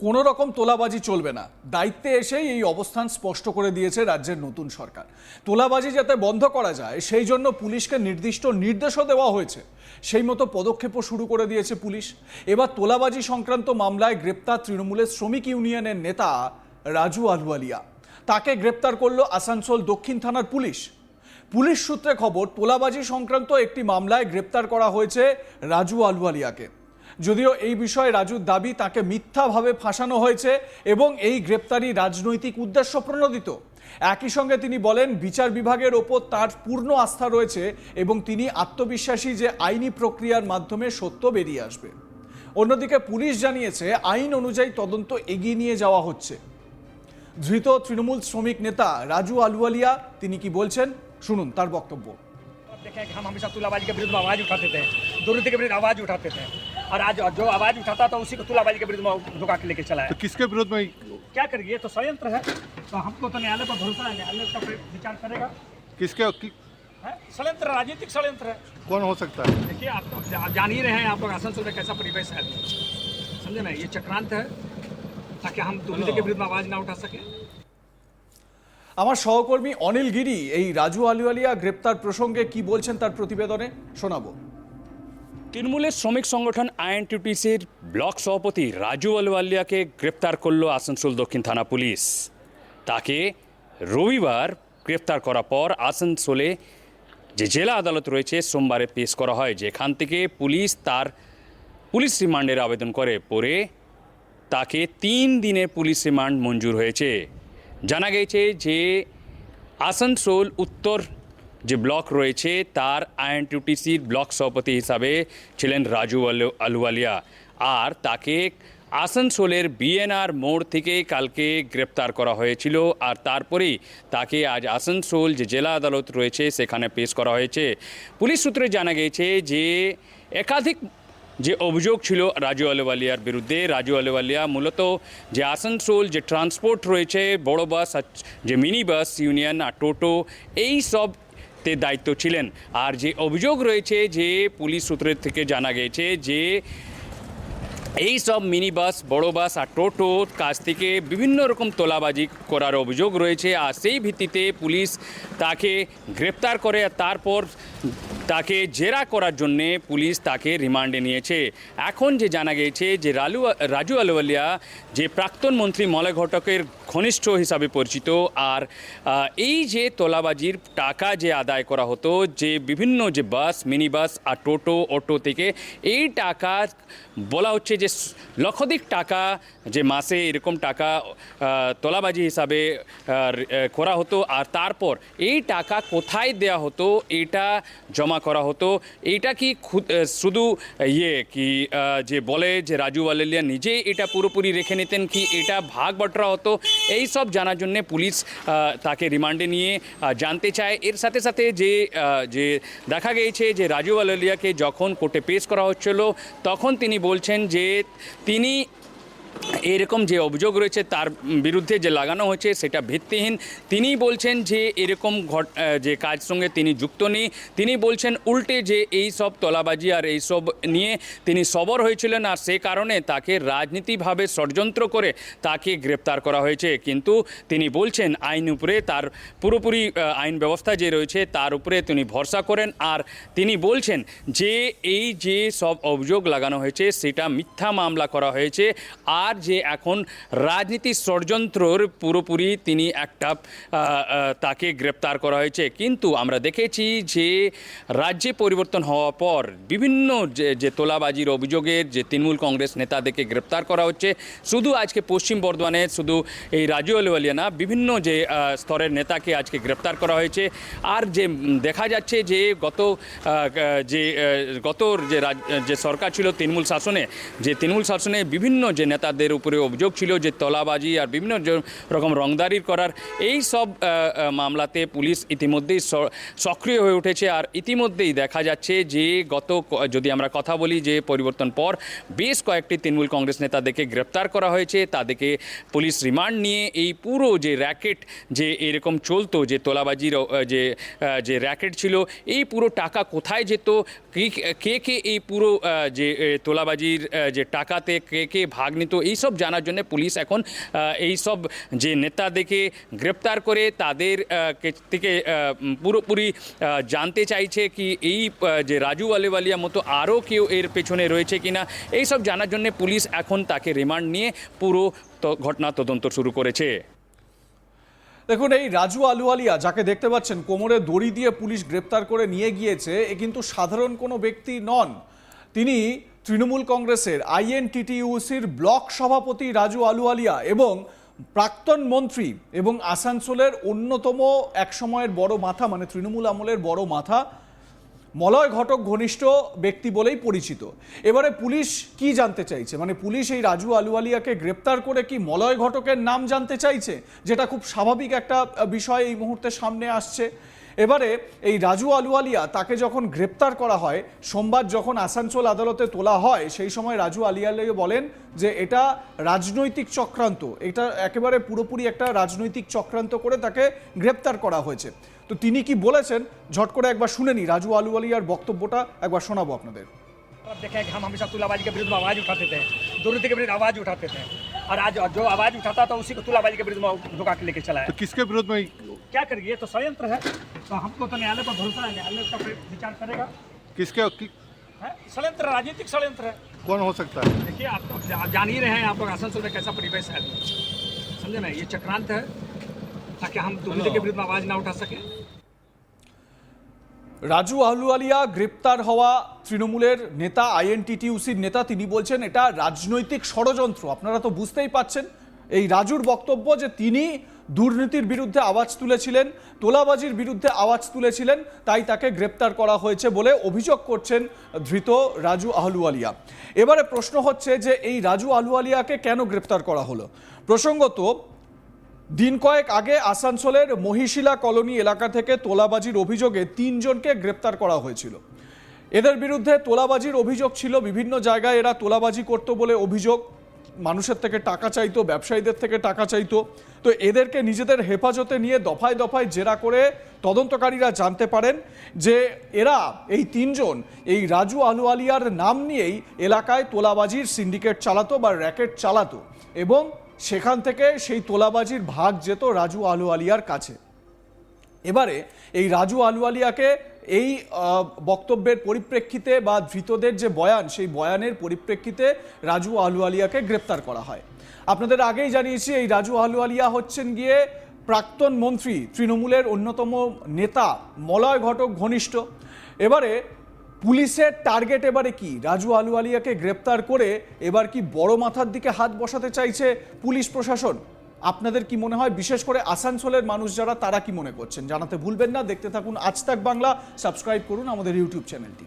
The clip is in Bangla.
কোনো রকম তোলাবাজি চলবে না। দায়িত্বে এসেই এই অবস্থান স্পষ্ট করে দিয়েছে রাজ্যের নতুন সরকার। তোলাবাজি যাতে বন্ধ করা যায় সেই জন্য পুলিশকে নির্দিষ্ট নির্দেশও দেওয়া হয়েছে। সেই মতো পদক্ষেপও শুরু করে দিয়েছে পুলিশ। এবার তোলাবাজি সংক্রান্ত মামলায় গ্রেপ্তার তৃণমূলের শ্রমিক ইউনিয়নের নেতা রাজু আলওয়ালিয়া। তাকে গ্রেপ্তার করলো আসানসোল দক্ষিণ থানার পুলিশ। পুলিশ সূত্রে খবর, তোলাবাজি সংক্রান্ত একটি মামলায় গ্রেপ্তার করা হয়েছে রাজু আলওয়ালিয়াকে। যদিও এই বিষয়ে রাজুর দাবি তাকে মিথ্যাভাবে ফাঁসানো হয়েছে এবং এই গ্রেপ্তারি রাজনৈতিক উদ্দেশ্য প্রণোদিত। একই সঙ্গে তিনি বলেন, বিচার বিভাগের ওপর তার পূর্ণ আস্থা রয়েছে এবং তিনি আত্মবিশ্বাসী যে আইনি প্রক্রিয়ার মাধ্যমে সত্য বেরিয়ে আসবে। অন্যদিকে পুলিশ জানিয়েছে আইন অনুযায়ী তদন্ত এগিয়ে নিয়ে যাওয়া হচ্ছে। ধৃত তৃণমূল শ্রমিক নেতা রাজু আলওয়ালিয়া তিনি কি বলছেন শুনুন তার বক্তব্য। देखें कि हम हमेशा तुलाबाजी के विरुद्ध आवाज उठाते थे, दुर्नीति के विरुद्ध आवाज उठाते थे, और आज जो आवाज उठाता था उसी को तुलाबाजी के विरुद्ध में धोखा के लेके चला है। तो किसके विरोध में? क्या करेंगे, ये तो षड्यंत्र है। तो हमको तो न्यायालय पर भरोसा है, न्यायालय का विचार करेगा। किसके है षड्यंत्र, राजनीतिक षड्यंत्र है। कौन हो सकता है? देखिए, आप तो जान ही रहे हैं, आप लोग आसनसोल में कैसा परिवेश है, समझे ना। ये चक्रांत है ताकि हम दुर्नीति के विरुद्ध में आवाज ना उठा सके। আমার সহকর্মী অনিল গিরি এই রাজু আলওয়ালিয়া গ্রেপ্তার প্রসঙ্গে কি বলছেন তার প্রতিবেদনে শোনাবো। তৃণমূলের শ্রমিক সংগঠন আইএনটিটিসির ব্লক সভাপতি রাজু আলওয়ালিয়াকে গ্রেপ্তার করল আসানসোল দক্ষিণ থানা পুলিশ। তাকে রবিবার গ্রেপ্তার করার পর আসানসোলে যে জেলা আদালত রয়েছে সোমবারে পেশ করা হয়, যেখান থেকে পুলিশ রিমান্ডের আবেদন করে। পরে তাকে 3 দিনের পুলিশ রিমান্ড মঞ্জুর হয়েছে। জানা গেছে যে আসানসোল উত্তর যে ব্লক রয়েছে তার আইএনটিটিসির ব্লক সভাপতি হিসাবে ছিলেন রাজু আলওয়ালিয়া, আর তাকে আসানসোলের বিএনআর মোড় থেকে কালকে গ্রেপ্তার করা হয়েছিল। আর তারপরেই তাকে আজ আসানসোল যে জেলা আদালত রয়েছে সেখানে পেশ করা হয়েছে। পুলিশ সূত্রে জানা গেছে যে একাধিক যে অভিযোগ ছিল রাজু আলওয়ালিয়ার বিরুদ্ধে। রাজু আলওয়ালিয়া মূলত যে আসানসোল যে ট্রান্সপোর্ট রয়েছে, বড় বাস, যে মিনি বাস ইউনিয়ন আর টোটো, এই সবতে দায়িত্ব ছিলেন। আর যে অভিযোগ রয়েছে, যে পুলিশ সূত্রের থেকে জানা গেছে যে এই সব মিনি বাস, বড় বাস আর টোটোর কাছ থেকে বিভিন্ন রকম তোলাবাজি করার অভিযোগ রয়েছে। আর সেই ভিত্তিতে পুলিশ তাকে গ্রেপ্তার করে, আর তারপর তাকে জেরা করার জন্যে পুলিশ তাকে রিমান্ডে নিয়েছে। এখন যে জানা গেছে যে রাজু আলওয়ালিয়া যে প্রাক্তন মন্ত্রী মলয় ঘটকের ঘনিষ্ঠ হিসাবে পরিচিত। আর এই যে তোলাবাজির টাকা যে আদায় করা হতো, যে বিভিন্ন যে বাস, মিনি বাস আর টোটো, অটো থেকে এই টাকা বলা হচ্ছে যে লক্ষাধিক টাকা যে মাসে এরকম টাকা তোলাবাজি হিসাবে করা হতো। আর তারপর এই টাকা কোথায় দেয়া হতো, এটা জমা করা হতো। এইটা কি শুধু যে বলে যে রাজু আলওয়ালিয়া নিজে এটা পুরোপুরি রেখে নিতেন, কি এটা ভাগ বটরা হতো, এই সব জানার জন্য পুলিশ তাকে রিমান্ডে নিয়ে জানতে চায়। এর সাথে সাথে যে দেখা গিয়েছে যে রাজু আলওয়ালিয়াকে যখন কোর্টে পেশ করা হচ্ছিল তখন তিনি বলছেন যে তিনি এরকম যে অভিযোগ রয়েছে তার বিরুদ্ধে যে লাগানো হয়েছে সেটা ভিত্তিহীন। তিনি বলছেন যে এরকম যে কাজ সঙ্গে তিনি যুক্ত নেই। তিনি বলছেন উল্টে যে এই সব তোলাবাজি আর এই সব নিয়ে তিনি সবর হয়েছিলেন, আর সে কারণে তাকে রাজনীতিভাবে ষড়যন্ত্র করে তাকে গ্রেপ্তার করা হয়েছে। কিন্তু তিনি বলছেন আইন উপরে তার পুরোপুরি আইন ব্যবস্থা যে রয়েছে তার উপরে তিনি ভরসা করেন। আর তিনি বলছেন যে এই যে সব অভিযোগ লাগানো হয়েছে সেটা মিথ্যা মামলা করা হয়েছে, আর যে এখন রাজনীতি ষড়যন্ত্রর পুরোপুরি তিনি তাকে গ্রেপ্তার করা হয়েছে। কিন্তু আমরা দেখেছি যে রাজ্যে পরিবর্তন হওয়ার পর বিভিন্ন যে তোলাবাজির অভিযোগের যে তৃণমূল কংগ্রেস নেতাদেরকে গ্রেপ্তার করা হচ্ছে। শুধু আজকে পশ্চিম বর্ধমানে শুধু এই রাজু আলওয়ালিয়া না, বিভিন্ন যে স্তরের নেতাকে আজকে গ্রেপ্তার করা হয়েছে। আর যে দেখা যাচ্ছে যে গত যে সরকার ছিল তৃণমূল শাসনে বিভিন্ন যে নেতাদের উপরে অভিযোগ ছিল যে তোলাবাজি আর বিভিন্ন রকম রংদারির করার, এই সব মামলাতে পুলিশ ইতিমধ্যেই সক্রিয় হয়ে উঠেছে। আর ইতিমধ্যেই দেখা যাচ্ছে যে যদি আমরা কথা বলি যে পরিবর্তন পর বেশ কয়েকটি তৃণমূল কংগ্রেস নেতাদেরকে গ্রেপ্তার করা হয়েছে। তাদেরকে পুলিশ রিমান্ড নিয়ে এই পুরো যে র্যাকেট যে এরকম চলতো, যে তোলাবাজির যে র্যাকেট ছিল, এই পুরো টাকা কোথায় যেত, কে কে এই পুরো যে তোলাবাজির যে টাকাতে কে ভাগ নিত এইসব জানার জন্য পুলিশ এখন এইসব যে নেতাদেরকে গ্রেপ্তার করে তাদের থেকে পুরোপুরি জানতে চাইছে কি এই যে রাজু আহলুওয়ালিয়া মতো আরও কেউ এর পেছনে রয়েছে কিনা এইসব জানার জন্য পুলিশ এখন তাকে রিমান্ড নিয়ে পুরো ঘটনা তদন্ত শুরু করেছে। দেখুন, এই রাজু আহলুওয়ালিয়া যাকে দেখতে পাচ্ছেন কোমরে দড়ি দিয়ে পুলিশ গ্রেপ্তার করে নিয়ে গিয়েছে, এ কিন্তু সাধারণ কোনো ব্যক্তি নন। তিনি তৃণমূল কংগ্রেসের আইএনটিটিইউসির ব্লক সভাপতি রাজু আহলুওয়ালিয়া এবং প্রাক্তন মন্ত্রী এবং আসানসোলের অন্যতম একসময়ের বড় মাথা, মানে তৃণমূল আমলের বড় মাথা মলয় ঘটক ঘনিষ্ঠ ব্যক্তি বলেই পরিচিত। এবারে পুলিশ কি জানতে চাইছে, মানে পুলিশ এই রাজু আহলুওয়ালিয়াকে গ্রেপ্তার করে কি মলয় ঘটকের নাম জানতে চাইছে, যেটা খুব স্বাভাবিক একটা বিষয় এই মুহূর্তে সামনে আসছে। এবারে এই রাজু আহলুওয়ালিয়া তাকে যখন গ্রেপ্তার করা হয়, সোমবার যখন আসানসোল আদালতে তোলা হয়, সেই সময় রাজু আহলুওয়ালিয়া বলেন যে এটা রাজনৈতিক চক্রান্ত, এটা একেবারে পুরোপুরি একটা রাজনৈতিক চক্রান্ত করে তাকে গ্রেপ্তার করা হয়েছে। তো তিনি কি বলেছেন ঝট করে একবার শুনে নি, রাজু আহলুওয়ালিয়ার বক্তব্যটা একবার শোনাবো আপনাদের। अब देखें कि हम हमेशा तुलाबाजी के विरुद्ध में आवाज़ उठाते थे, दुर्नीति के विरुद्ध आवाज़ उठाते थे, और आज जो आवाज़ उठाता था उसी को तुलाबाजी के विरुद्ध में धोखा के लेके चला है। तो किसके विरोध में क्या करेंगे, ये तो षड्यंत्र है। तो हमको तो न्यायालय पर भरोसा है, न्यायालय का विचार करेगा। किसके है षड्यंत्र, राजनीतिक षड्यंत्र है। कौन हो सकता है? देखिए, आप तो जान ही रहे हैं, आप लोग आसनसोल में कैसा परिवेश है, समझे ना, ये चक्रांत है ताकि हम दुर्नीति के विरुद्ध में आवाज़ ना उठा सके। রাজু আহলুওয়ালিয়া গ্রেপ্তার হওয়া তৃণমূলের নেতা, আইএনটিটিইউসির নেতা, তিনি বলছেন এটা রাজনৈতিক ষড়যন্ত্র। আপনারা তো বুঝতেই পাচ্ছেন এই রাজুর বক্তব্য যে তিনি দুর্নীতির বিরুদ্ধে আওয়াজ তুলেছিলেন, তোলাবাজির বিরুদ্ধে আওয়াজ তুলেছিলেন, তাই তাকে গ্রেপ্তার করা হয়েছে বলে অভিযোগ করছেন ধৃত রাজু আহলুওয়ালিয়া। এবারে প্রশ্ন হচ্ছে যে এই রাজু আহলুওয়ালিয়াকে কেন গ্রেপ্তার করা হলো। প্রসঙ্গত দিন কয়েক আগে আসানসোলের মহিশিলা কলোনি এলাকা থেকে তোলাবাজির অভিযোগে 3 জনকে গ্রেপ্তার করা হয়েছিল। এদের বিরুদ্ধে তোলাবাজির অভিযোগ ছিল, বিভিন্ন জায়গায় এরা তোলাবাজি করত বলে অভিযোগ, মানুষের থেকে টাকা চাইতো, ব্যবসায়ীদের থেকে টাকা চাইতো। তো এদেরকে নিজেদের হেফাজতে নিয়ে দফায় দফায় জেরা করে তদন্তকারীরা জানতে পারেন যে এরা এই 3 জন এই রাজু আহলুওয়ালিয়ার নাম নিয়েই এলাকায় তোলাবাজির সিন্ডিকেট চালাতো বা র্যাকেট চালাতো, এবং সেখান থেকে সেই তোলাবাজির ভাগ যেত রাজু আহলুওয়ালিয়ার কাছে। এবারে এই রাজু আহলুওয়ালিয়াকে এই বক্তব্যের পরিপ্রেক্ষিতে বা ধৃতদের যে বয়ান, সেই বয়ানের পরিপ্রেক্ষিতে রাজু আহলুওয়ালিয়াকে গ্রেপ্তার করা হয়। আপনাদের আগেই জানিয়েছি এই রাজু আহলুওয়ালিয়া হচ্ছেন গিয়ে প্রাক্তন মন্ত্রী, তৃণমূলের অন্যতম নেতা মলয় ঘটক ঘনিষ্ঠ। এবারে পুলিশের টার্গেট এবারে কি, রাজু আহলুওয়ালিয়াকে গ্রেপ্তার করে এবার কি বড় মাথার দিকে হাত বসাতে চাইছে পুলিশ প্রশাসন? আপনাদের কি মনে হয়, বিশেষ করে আসানসোলের মানুষ যারা, তারা কি মনে করছেন জানাতে ভুলবেন না। দেখতে থাকুন আজ তাক বাংলা, সাবস্ক্রাইব করুন আমাদের ইউটিউব চ্যানেলটি।